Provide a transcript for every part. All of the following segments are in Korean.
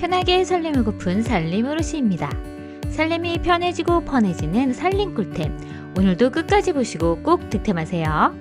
편하게 살림하고픈 살림 어르신입니다. 살림이 편해지고 편해지는 살림 꿀템. 오늘도 끝까지 보시고 꼭 득템하세요.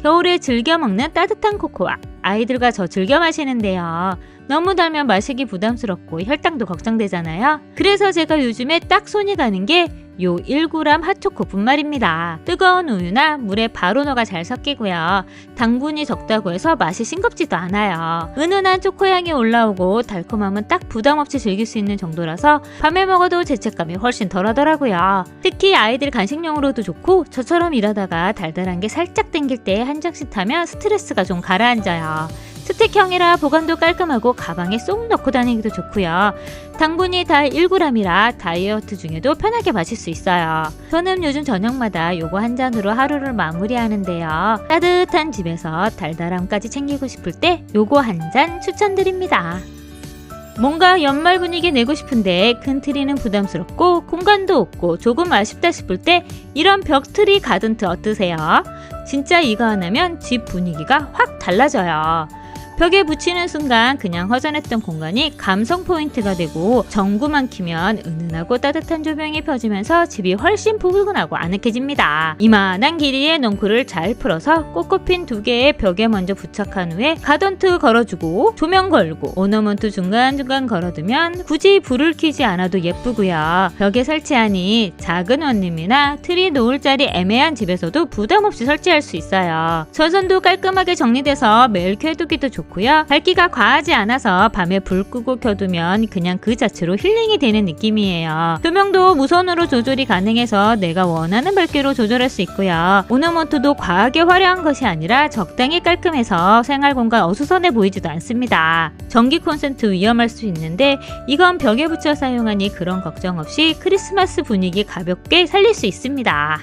겨울에 즐겨 먹는 따뜻한 코코아. 아이들과 저 즐겨 마시는데요. 너무 달면 마시기 부담스럽고 혈당도 걱정되잖아요. 그래서 제가 요즘에 딱 손이 가는 게 요 1g 핫초코뿐 말입니다. 뜨거운 우유나 물에 바로 녹아 잘 섞이고요. 당분이 적다고 해서 맛이 싱겁지도 않아요. 은은한 초코향이 올라오고 달콤함은 딱 부담없이 즐길 수 있는 정도라서 밤에 먹어도 죄책감이 훨씬 덜하더라고요. 특히 아이들 간식용으로도 좋고 저처럼 일하다가 달달한 게 살짝 땡길 때 한 잔씩 타면 스트레스가 좀 가라앉아요. 스틱형이라 보관도 깔끔하고 가방에 쏙 넣고 다니기도 좋고요. 당분이 달 1g이라 다이어트 중에도 편하게 마실 수 있어요. 저는 요즘 저녁마다 요거 한 잔으로 하루를 마무리하는데요. 따뜻한 집에서 달달함까지 챙기고 싶을 때 요거 한 잔 추천드립니다. 뭔가 연말 분위기 내고 싶은데 큰 트리는 부담스럽고 공간도 없고 조금 아쉽다 싶을 때 이런 벽트리 가든트 어떠세요? 진짜 이거 하나면 집 분위기가 확 달라져요. 벽에 붙이는 순간 그냥 허전했던 공간이 감성 포인트가 되고 전구만 키면 은은하고 따뜻한 조명이 펴지면서 집이 훨씬 포근하고 아늑해집니다. 이만한 길이의 넝쿨을 잘 풀어서 꽃꽃핀 2개의 벽에 먼저 부착한 후에 가던트 걸어주고 조명 걸고 오너먼트 중간중간 걸어두면 굳이 불을 켜지 않아도 예쁘고요. 벽에 설치하니 작은 원룸이나 트리 놓을 자리 애매한 집에서도 부담없이 설치할 수 있어요. 전선도 깔끔하게 정리돼서 매일 켜두기도 좋고 밝기가 과하지 않아서 밤에 불 끄고 켜두면 그냥 그 자체로 힐링이 되는 느낌이에요. 조명도 무선으로 조절이 가능해서 내가 원하는 밝기로 조절할 수 있고요. 오너먼트도 과하게 화려한 것이 아니라 적당히 깔끔해서 생활공간 어수선해 보이지도 않습니다. 전기 콘센트 위험할 수 있는데 이건 벽에 붙여 사용하니 그런 걱정 없이 크리스마스 분위기 가볍게 살릴 수 있습니다.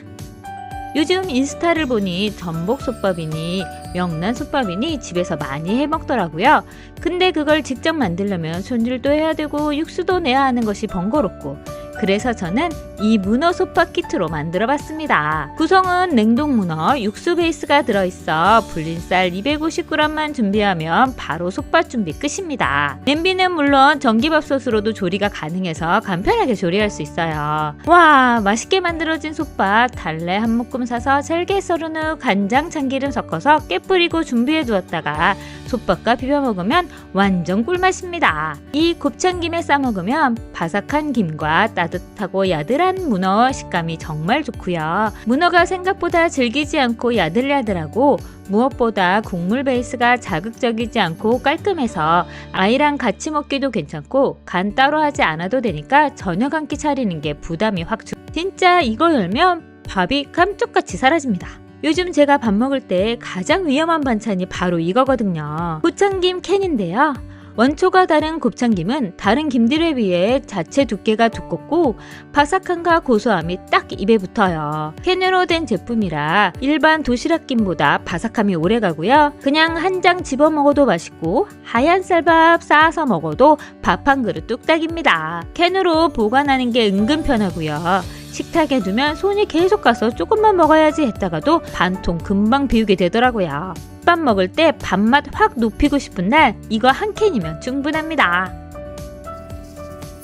요즘 인스타를 보니 전복솥밥이니 명란솥밥이니 집에서 많이 해먹더라고요. 근데 그걸 직접 만들려면 손질도 해야 되고 육수도 내야 하는 것이 번거롭고 그래서 저는 이 문어 솥밥 키트로 만들어 봤습니다. 구성은 냉동 문어, 육수 베이스가 들어있어 불린 쌀 250g만 준비하면 바로 솥밥 준비 끝입니다. 냄비는 물론 전기밥솥으로도 조리가 가능해서 간편하게 조리할 수 있어요. 와, 맛있게 만들어진 솥밥 달래 한 묶음 사서 잘게 썰은 후 간장 참기름 섞어서 깨 뿌리고 준비해 두었다가 솥밥과 비벼 먹으면 완전 꿀맛입니다. 이 곱창김에 싸 먹으면 바삭한 김과 따뜻하고 야들한 문어 식감이 정말 좋고요. 문어가 생각보다 질기지 않고 야들야들하고 무엇보다 국물 베이스가 자극적이지 않고 깔끔해서 아이랑 같이 먹기도 괜찮고 간 따로 하지 않아도 되니까 저녁 한 끼 차리는 게 부담이 확 진짜 이거 열면 밥이 깜짝같이 사라집니다. 요즘 제가 밥 먹을 때 가장 위험한 반찬이 바로 이거거든요. 곱창김 캔인데요. 원초가 다른 곱창김은 다른 김들에 비해 자체 두께가 두껍고 바삭함과 고소함이 딱 입에 붙어요. 캔으로 된 제품이라 일반 도시락김보다 바삭함이 오래가고요. 그냥 한 장 집어 먹어도 맛있고 하얀 쌀밥 쌓아서 먹어도 밥 한 그릇 뚝딱입니다. 캔으로 보관하는 게 은근 편하고요. 식탁에 두면 손이 계속 가서 조금만 먹어야지 했다가도 반통 금방 비우게 되더라고요. 밥 먹을 때 밥맛 확 높이고 싶은 날 이거 한 캔이면 충분합니다.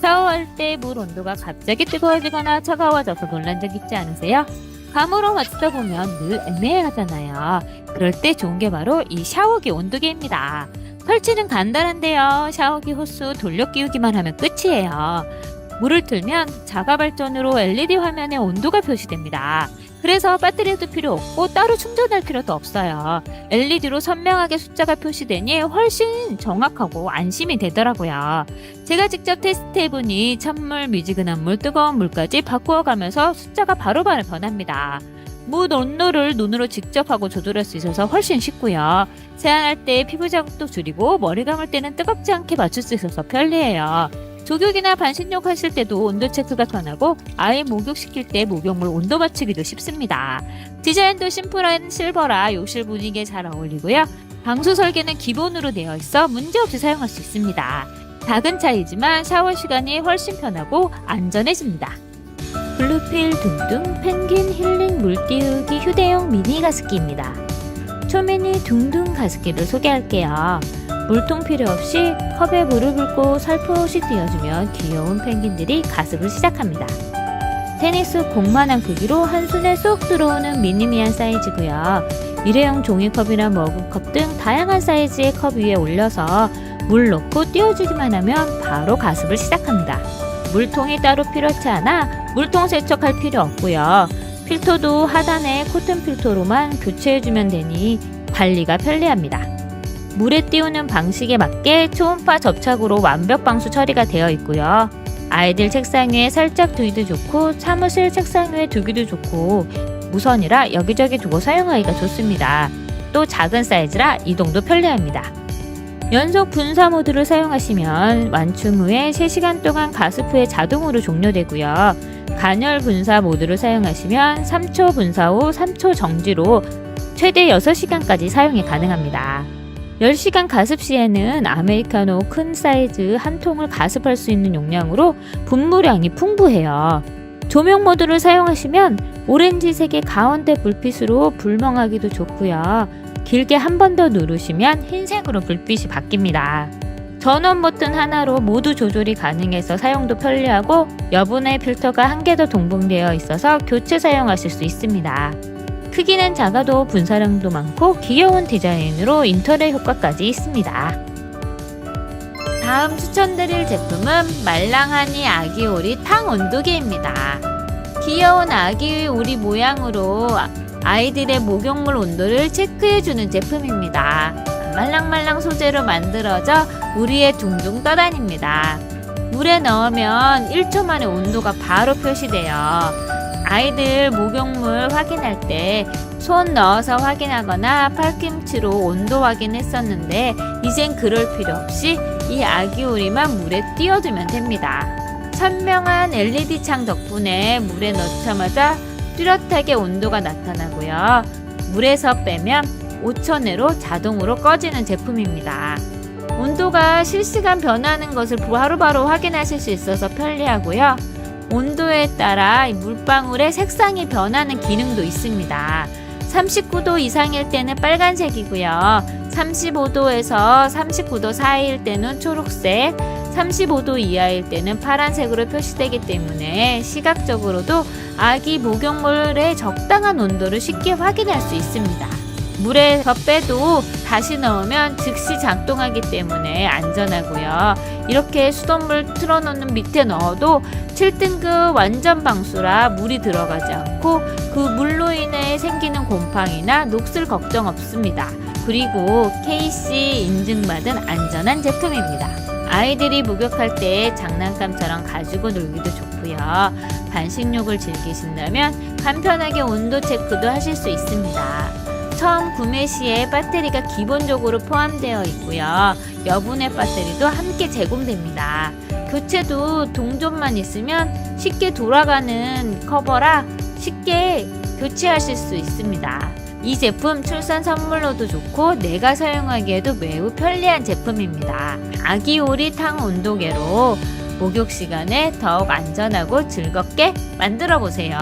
샤워할 때 물 온도가 갑자기 뜨거워지거나 차가워져서 놀란 적 있지 않으세요? 감으로 맞추다 보면 늘 애매하잖아요. 그럴 때 좋은 게 바로 이 샤워기 온도계입니다. 설치는 간단한데요. 샤워기 호스 돌려 끼우기만 하면 끝이에요. 물을 틀면 자가 발전으로 LED 화면에 온도가 표시됩니다. 그래서 배터리도 필요 없고 따로 충전할 필요도 없어요. LED로 선명하게 숫자가 표시되니 훨씬 정확하고 안심이 되더라고요. 제가 직접 테스트해보니 찬물, 미지근한 물, 뜨거운 물까지 바꾸어가면서 숫자가 바로바로 변합니다. 물 온도를 눈으로 직접 하고 조절할 수 있어서 훨씬 쉽고요. 세안할 때 피부 자극도 줄이고 머리 감을 때는 뜨겁지 않게 맞출 수 있어서 편리해요. 조격이나 반신욕 하실 때도 온도 체크가 편하고 아이 목욕시킬 때 목욕물 온도 맞추기도 쉽습니다. 디자인도 심플한 실버라 욕실 분위기에 잘 어울리고요. 방수 설계는 기본으로 되어 있어 문제없이 사용할 수 있습니다. 작은 차이지만 샤워 시간이 훨씬 편하고 안전해집니다. 블루필 둥둥 펭귄 힐링 물띄우기 휴대용 미니 가습기입니다. 초미니 둥둥 가습기를 소개할게요. 물통 필요 없이 컵에 물을 붓고 살포시 띄워주면 귀여운 펭귄들이 가습을 시작합니다. 테니스 공만한 크기로 한 손에 쏙 들어오는 미니미한 사이즈고요. 일회용 종이컵이나 머그컵 등 다양한 사이즈의 컵 위에 올려서 물 넣고 띄워주기만 하면 바로 가습을 시작합니다. 물통이 따로 필요치 않아 물통 세척할 필요 없고요. 필터도 하단에 코튼 필터로만 교체해주면 되니 관리가 편리합니다. 물에 띄우는 방식에 맞게 초음파 접착으로 완벽 방수 처리가 되어 있고요. 아이들 책상 위에 살짝 두기도 좋고 사무실 책상 위에 두기도 좋고 무선이라 여기저기 두고 사용하기가 좋습니다. 또 작은 사이즈라 이동도 편리합니다. 연속 분사 모드를 사용하시면 완충 후에 3시간 동안 가습 후에 자동으로 종료되고요. 간헐 분사 모드를 사용하시면 3초 분사 후 3초 정지로 최대 6시간까지 사용이 가능합니다. 10시간 가습 시에는 아메리카노 큰 사이즈 한 통을 가습할 수 있는 용량으로 분무량이 풍부해요. 조명 모드를 사용하시면 오렌지색의 가운데 불빛으로 불멍하기도 좋고요. 길게 한 번 더 누르시면 흰색으로 불빛이 바뀝니다. 전원 버튼 하나로 모두 조절이 가능해서 사용도 편리하고 여분의 필터가 한 개 더 동봉되어 있어서 교체 사용하실 수 있습니다. 크기는 작아도 분사량도 많고 귀여운 디자인으로 인터넷 효과까지 있습니다. 다음 추천드릴 제품은 말랑하니 아기 오리 탕 온도계입니다. 귀여운 아기 오리 모양으로 아이들의 목욕물 온도를 체크해주는 제품입니다. 말랑말랑 소재로 만들어져 우리에 둥둥 떠다닙니다. 물에 넣으면 1초 만에 온도가 바로 표시돼요. 아이들 목욕물 확인할 때 손 넣어서 확인하거나 팔꿈치로 온도 확인했었는데 이젠 그럴 필요 없이 이 아기 오리만 물에 띄워두면 됩니다. 선명한 LED 창 덕분에 물에 넣자마자 뚜렷하게 온도가 나타나고요. 물에서 빼면 5초 내로 자동으로 꺼지는 제품입니다. 온도가 실시간 변하는 것을 바로바로 확인하실 수 있어서 편리하고요. 온도에 따라 물방울의 색상이 변하는 기능도 있습니다. 39도 이상일 때는 빨간색이고요. 35도에서 39도 사이일 때는 초록색, 35도 이하일 때는 파란색으로 표시되기 때문에 시각적으로도 아기 목욕물의 적당한 온도를 쉽게 확인할 수 있습니다. 물에서 빼도 다시 넣으면 즉시 작동하기 때문에 안전하고요. 이렇게 수돗물 틀어놓는 밑에 넣어도 7등급 완전 방수라 물이 들어가지 않고 그 물로 인해 생기는 곰팡이나 녹슬 걱정 없습니다. 그리고 KC 인증받은 안전한 제품입니다. 아이들이 목욕할 때 장난감처럼 가지고 놀기도 좋고요. 반식욕을 즐기신다면 간편하게 온도 체크도 하실 수 있습니다. 처음 구매 시에 배터리가 기본적으로 포함되어 있고요. 여분의 배터리도 함께 제공됩니다. 교체도 동전만 있으면 쉽게 돌아가는 커버라 쉽게 교체하실 수 있습니다. 이 제품 출산 선물로도 좋고 내가 사용하기에도 매우 편리한 제품입니다. 아기 오리 탕 온도계로 목욕 시간에 더욱 안전하고 즐겁게 만들어 보세요.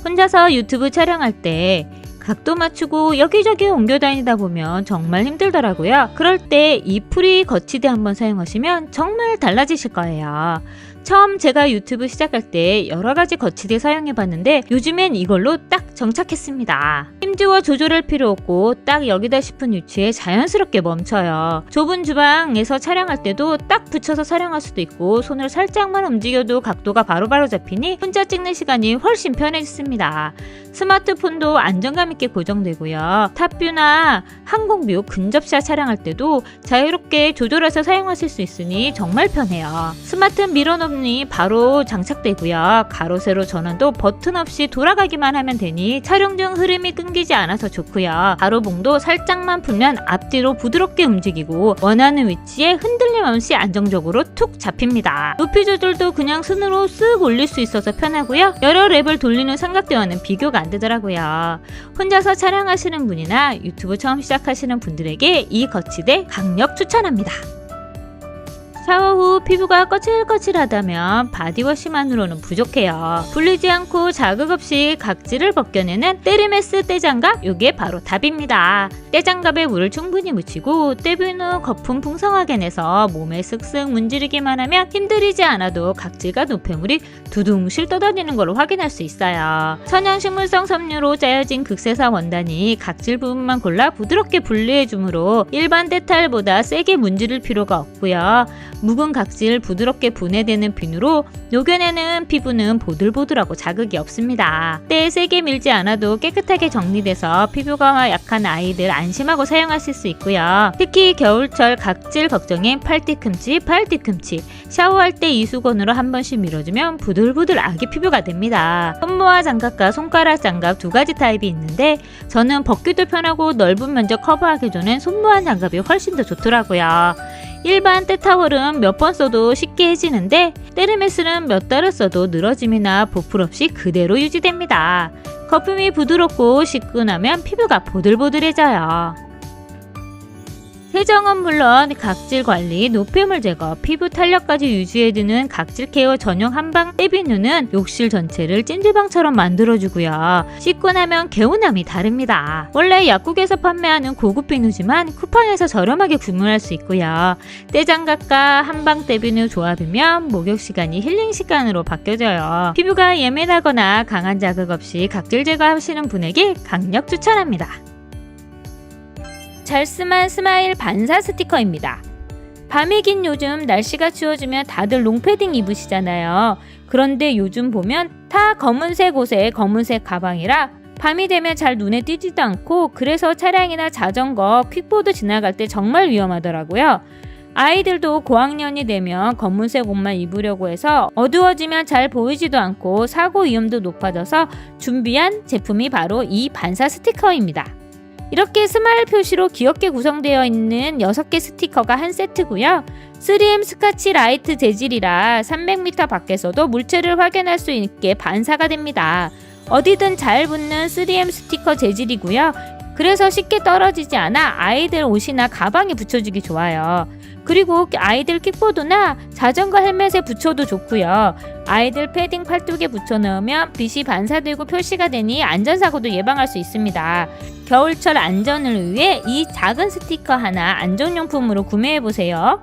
혼자서 유튜브 촬영할 때 각도 맞추고 여기저기 옮겨 다니다 보면 정말 힘들더라고요. 그럴 때 이 프리 거치대 한번 사용하시면 정말 달라지실 거예요. 처음 제가 유튜브 시작할 때 여러가지 거치대 사용해봤는데 요즘엔 이걸로 딱 정착했습니다. 힘주어 조절할 필요 없고 딱 여기다 싶은 위치에 자연스럽게 멈춰요. 좁은 주방에서 촬영할 때도 딱 붙여서 촬영할 수도 있고 손을 살짝만 움직여도 각도가 바로바로 잡히니 혼자 찍는 시간이 훨씬 편해졌습니다. 스마트폰도 안정감 있게 고정되고요. 탑뷰나 항공뷰 근접샷 촬영할 때도 자유롭게 조절해서 사용하실 수 있으니 정말 편해요. 스마트 미러놈이 바로 장착되고요. 가로 세로 전원도 버튼 없이 돌아가기만 하면 되니 촬영 중 흐름이 끊기지 않아서 좋고요. 가로봉도 살짝만 풀면 앞뒤로 부드럽게 움직이고 원하는 위치에 흔들림 없이 안정적으로 툭 잡힙니다. 높이 조절도 그냥 손으로 쓱 올릴 수 있어서 편하고요. 여러 랩을 돌리는 삼각대와는 비교가 안 되더라고요. 혼자서 촬영하시는 분이나 유튜브 처음 시작하시는 분들에게 이 거치대 강력 추천합니다. 샤워 후 피부가 거칠거칠하다면 바디워시만으로는 부족해요. 불리지 않고 자극 없이 각질을 벗겨내는 때르메스 떼장갑, 요게 바로 답입니다. 떼장갑에 물을 충분히 묻히고 떼빈 후 거품 풍성하게 내서 몸에 쓱쓱 문지르기만 하면 힘들이지 않아도 각질과 노폐물이 두둥실 떠다니는 걸 확인할 수 있어요. 천연식물성 섬유로 짜여진 극세사 원단이 각질 부분만 골라 부드럽게 분리해주므로 일반 데탈보다 세게 문지를 필요가 없고요. 묵은 각질 부드럽게 분해되는 비누로 녹여내는 피부는 보들보들하고 자극이 없습니다. 때에 세게 밀지 않아도 깨끗하게 정리돼서 피부가 약한 아이들 안심하고 사용하실 수 있고요. 특히 겨울철 각질 걱정인 팔뒤꿈치, 샤워할 때 이 수건으로 한 번씩 밀어주면 부들부들 아기 피부가 됩니다. 손모아 장갑과 손가락 장갑 두 가지 타입이 있는데 저는 벗기도 편하고 넓은 면적 커버하기 전엔 손모아 장갑이 훨씬 더 좋더라고요. 일반 때타월은 몇 번 써도 쉽게 해지는데 때르메스는 몇 달을 써도 늘어짐이나 보풀 없이 그대로 유지됩니다. 거품이 부드럽고 씻고 나면 피부가 보들보들해져요. 세정은 물론 각질 관리, 노폐물 제거, 피부 탄력까지 유지해주는 각질 케어 전용 한방 떼비누는 욕실 전체를 찜질방처럼 만들어주고요. 씻고 나면 개운함이 다릅니다. 원래 약국에서 판매하는 고급 비누지만 쿠팡에서 저렴하게 구매할 수 있고요. 떼장갑과 한방 떼비누 조합이면 목욕 시간이 힐링 시간으로 바뀌어져요. 피부가 예민하거나 강한 자극 없이 각질 제거하시는 분에게 강력 추천합니다. 잘스만 스마일 반사 스티커입니다. 밤이 긴 요즘 날씨가 추워지면 다들 롱패딩 입으시잖아요. 그런데 요즘 보면 다 검은색 옷에 검은색 가방이라 밤이 되면 잘 눈에 띄지도 않고 그래서 차량이나 자전거, 퀵보드 지나갈 때 정말 위험하더라고요. 아이들도 고학년이 되면 검은색 옷만 입으려고 해서 어두워지면 잘 보이지도 않고 사고 위험도 높아져서 준비한 제품이 바로 이 반사 스티커입니다. 이렇게 스마일 표시로 귀엽게 구성되어 있는 6개 스티커가 한 세트고요. 3M 스카치 라이트 재질이라 300m 밖에서도 물체를 확인할 수 있게 반사가 됩니다. 어디든 잘 붙는 3M 스티커 재질이고요. 그래서 쉽게 떨어지지 않아 아이들 옷이나 가방에 붙여주기 좋아요. 그리고 아이들 킥보드나 자전거 헬멧에 붙여도 좋고요. 아이들 패딩 팔뚝에 붙여넣으면 빛이 반사되고 표시가 되니 안전사고도 예방할 수 있습니다. 겨울철 안전을 위해 이 작은 스티커 하나 안전용품으로 구매해보세요.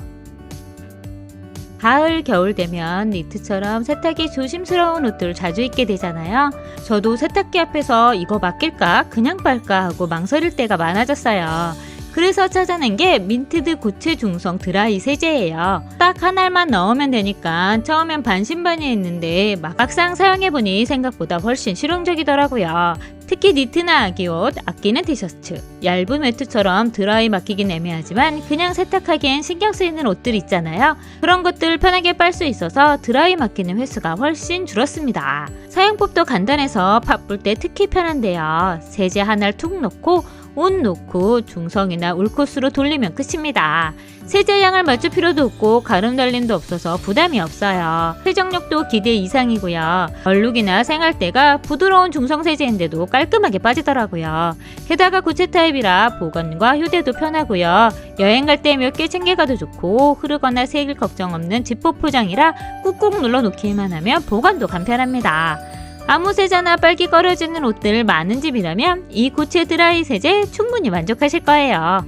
가을, 겨울 되면 니트처럼 세탁이 조심스러운 옷들을 자주 입게 되잖아요. 저도 세탁기 앞에서 이거 맡길까 그냥 빨까 하고 망설일 때가 많아졌어요. 그래서 찾아낸 게 민트드 고체 중성 드라이 세제예요. 딱 한 알만 넣으면 되니까 처음엔 반신반의했는데 막상 사용해보니 생각보다 훨씬 실용적이더라고요. 특히 니트나 아기옷, 아끼는 티셔츠, 얇은 외투처럼 드라이 맡기긴 애매하지만 그냥 세탁하기엔 신경 쓰이는 옷들 있잖아요. 그런 것들 편하게 빨 수 있어서 드라이 맡기는 횟수가 훨씬 줄었습니다. 사용법도 간단해서 바쁠 때 특히 편한데요. 세제 하나를 툭 넣고 옷 놓고 중성이나 울코스로 돌리면 끝입니다. 세제 양을 맞출 필요도 없고 가름 달림도 없어서 부담이 없어요. 세정력도 기대 이상이고요. 얼룩이나 생활때가 부드러운 중성 세제인데도 깔끔하게 빠지더라고요. 게다가 고체 타입이라 보관과 휴대도 편하고요. 여행 갈 때 몇 개 챙겨가도 좋고 흐르거나 새길 걱정 없는 지퍼 포장이라 꾹꾹 눌러 놓기만 하면 보관도 간편합니다. 아무 세제나 빨기 꺼려지는 옷들 많은 집이라면 이 고체 드라이 세제 충분히 만족하실 거예요.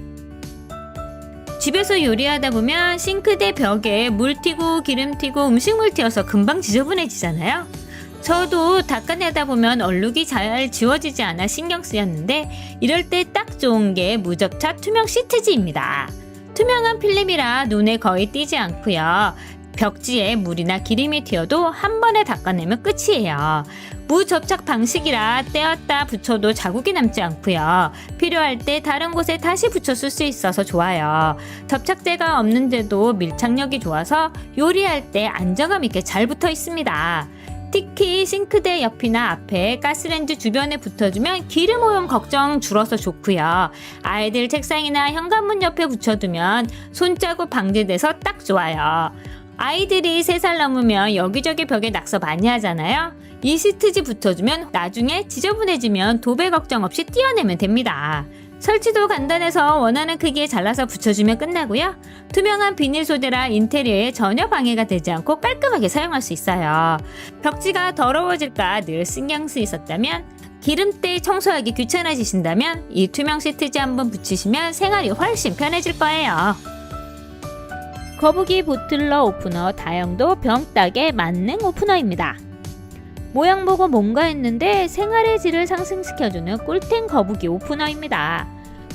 집에서 요리하다 보면 싱크대 벽에 물 튀고 기름 튀고 음식물 튀어서 금방 지저분해지잖아요. 저도 닦아내다 보면 얼룩이 잘 지워지지 않아 신경 쓰였는데 이럴 때 딱 좋은 게 무접착 투명 시트지입니다. 투명한 필름이라 눈에 거의 띄지 않고요. 벽지에 물이나 기름이 튀어도 한 번에 닦아내면 끝이에요. 무접착 방식이라 떼었다 붙여도 자국이 남지 않고요. 필요할 때 다른 곳에 다시 붙여 쓸 수 있어서 좋아요. 접착제가 없는데도 밀착력이 좋아서 요리할 때 안정감 있게 잘 붙어 있습니다. 특히 싱크대 옆이나 앞에 가스레인지 주변에 붙어주면 기름 오염 걱정 줄어서 좋고요. 아이들 책상이나 현관문 옆에 붙여두면 손자국 방지돼서 딱 좋아요. 아이들이 3살 넘으면 여기저기 벽에 낙서 많이 하잖아요. 이 시트지 붙여주면 나중에 지저분해지면 도배 걱정 없이 띄어내면 됩니다. 설치도 간단해서 원하는 크기에 잘라서 붙여주면 끝나고요. 투명한 비닐 소재라 인테리어에 전혀 방해가 되지 않고 깔끔하게 사용할 수 있어요. 벽지가 더러워질까 늘 신경 쓰이셨다면, 기름때 청소하기 귀찮아지신다면 이 투명 시트지 한번 붙이시면 생활이 훨씬 편해질 거예요. 거북이 보틀러 오프너 다용도 병딱에 만능 오프너입니다. 모양 보고 뭔가 했는데 생활의 질을 상승시켜주는 꿀템 거북이 오프너입니다.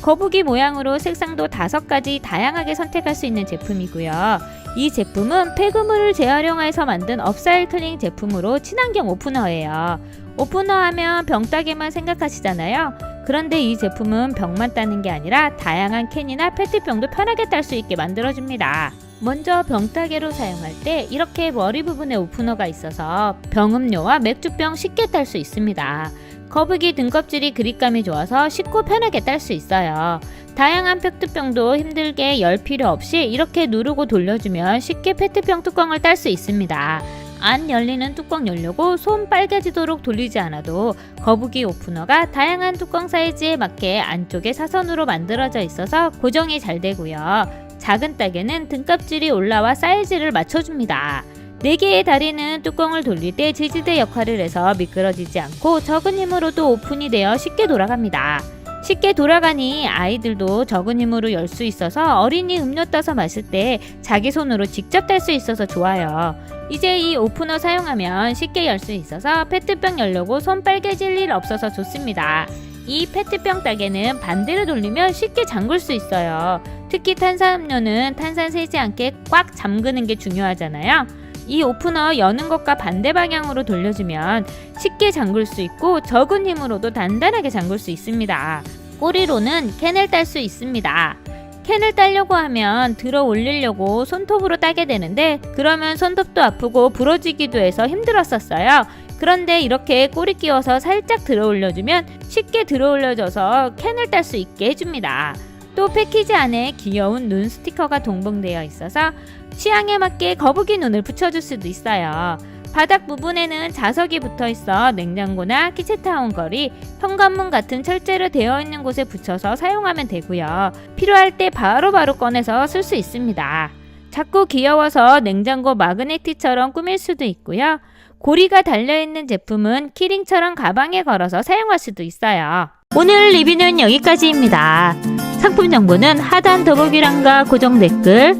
거북이 모양으로 색상도 5가지 다양하게 선택할 수 있는 제품이고요. 이 제품은 폐기물을 재활용해서 만든 업사이클링 제품으로 친환경 오프너예요. 오프너 하면 병따개만 생각하시잖아요. 그런데 이 제품은 병만 따는 게 아니라 다양한 캔이나 페트병도 편하게 딸 수 있게 만들어줍니다. 먼저 병따개로 사용할 때 이렇게 머리 부분에 오프너가 있어서 병음료와 맥주병 쉽게 딸 수 있습니다. 거북이 등껍질이 그립감이 좋아서 쉽고 편하게 딸 수 있어요. 다양한 페트병도 힘들게 열 필요 없이 이렇게 누르고 돌려주면 쉽게 페트병 뚜껑을 딸 수 있습니다. 안 열리는 뚜껑 열려고 손 빨개지도록 돌리지 않아도 거북이 오프너가 다양한 뚜껑 사이즈에 맞게 안쪽에 사선으로 만들어져 있어서 고정이 잘 되고요. 작은 따개는 등껍질이 올라와 사이즈를 맞춰줍니다. 4개의 다리는 뚜껑을 돌릴 때 지지대 역할을 해서 미끄러지지 않고 적은 힘으로도 오픈이 되어 쉽게 돌아갑니다. 쉽게 돌아가니 아이들도 적은 힘으로 열 수 있어서 어린이 음료 따서 마실 때 자기 손으로 직접 딸 수 있어서 좋아요. 이제 이 오프너 사용하면 쉽게 열 수 있어서 페트병 열려고 손 빨개질 일 없어서 좋습니다. 이 페트병 따개는 반대로 돌리면 쉽게 잠글 수 있어요. 특히 탄산음료는 탄산 새지 않게 꽉 잠그는 게 중요하잖아요. 이 오프너 여는 것과 반대 방향으로 돌려주면 쉽게 잠글 수 있고 적은 힘으로도 단단하게 잠글 수 있습니다. 꼬리로는 캔을 딸 수 있습니다. 캔을 따려고 하면 들어 올리려고 손톱으로 따게 되는데 그러면 손톱도 아프고 부러지기도 해서 힘들었었어요. 그런데 이렇게 꼬리 끼워서 살짝 들어 올려주면 쉽게 들어 올려져서 캔을 딸 수 있게 해줍니다. 또 패키지 안에 귀여운 눈 스티커가 동봉되어 있어서 취향에 맞게 거북이 눈을 붙여줄 수도 있어요. 바닥 부분에는 자석이 붙어 있어 냉장고나 키친타운 거리, 현관문 같은 철제로 되어 있는 곳에 붙여서 사용하면 되고요. 필요할 때 바로바로 꺼내서 쓸 수 있습니다. 작고 귀여워서 냉장고 마그네티처럼 꾸밀 수도 있고요. 고리가 달려있는 제품은 키링처럼 가방에 걸어서 사용할 수도 있어요. 오늘 리뷰는 여기까지입니다. 상품 정보는 하단 더보기란과 고정 댓글,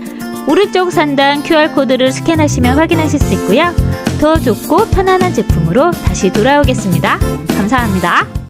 오른쪽 상단 QR코드를 스캔하시면 확인하실 수 있고요. 더 좋고 편안한 제품으로 다시 돌아오겠습니다. 감사합니다.